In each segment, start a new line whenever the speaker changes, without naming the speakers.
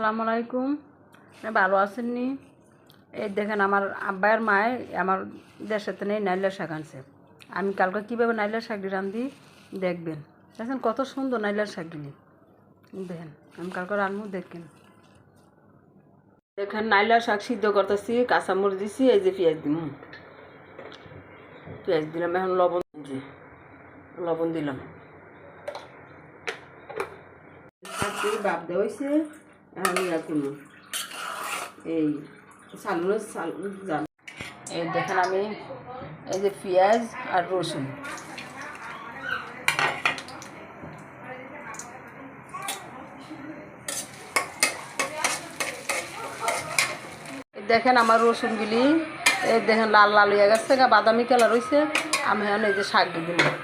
আসসালামু আলাইকুম। ভালো আছেননি? এই দেখেন আমার আব্বায়ের মায়ে আমার দেশের থেকে নাইলার শাক আনছে। আমি কালকে কীভাবে নাইলার শাকটি রান্ধি দেখবেন। দেখেন কত সুন্দর নাইলার শাকগুলি। দেখেন আমি কালকে রান্নু দেখেন। দেখেন নাইলার শাক সিদ্ধ করতেছি, কাঁচামরিচ দিছি, এই যে পেঁয়াজ দিলাম। পেঁয়াজ দিলাম, এখন লবণ দিলাম। শাকটি বাপ দেওয়া হয়েছে, এখন ইয়া করুন এই জাল। এই দেখেন আমি এই যে পেঁয়াজ আর রসুন, দেখেন আমার রসুনগুলি এই দেখেন লাল লাল হয়ে গেছে, বাদামি কালার হয়েছে। আমি এখন এই যে শাক দিয়ে দিলাম।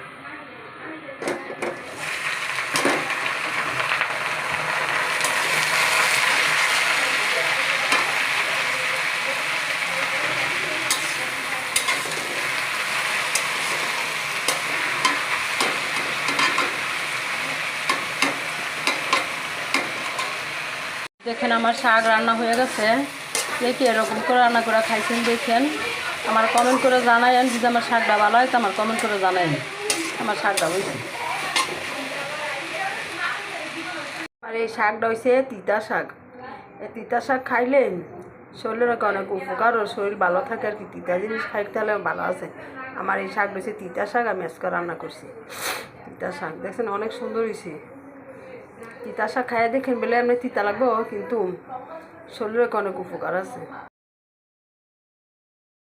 দেখেন আমার শাক রান্না হয়ে গেছে। কে কে এরকম করে রান্না করে খাইছেন দেখেন, আমার কমেন্ট করে জানাইন। যদি আমার শাকটা ভালো হয় তো আমার কমেন্ট করে জানাইন আমার শাকটা হয়েছে। আর এই শাকটা হয়েছে তিতা শাক। এই তিতা শাক খাইলে শরীরের অনেক উপকার ও শরীর ভালো থাকে আর কি। তিতা জিনিস খাইতে হলে ভালো আছে। আমার এই শাক হয়েছে তিতা শাক, আমি আজকে রান্না করছি তিতা শাক। দেখছেন অনেক সুন্দর হয়েছে। তিতা শাক খাইয়ে দেখেন বলে এমনি তিতা লাগবো, কিন্তু শরীরের অনেক উপকার আছে।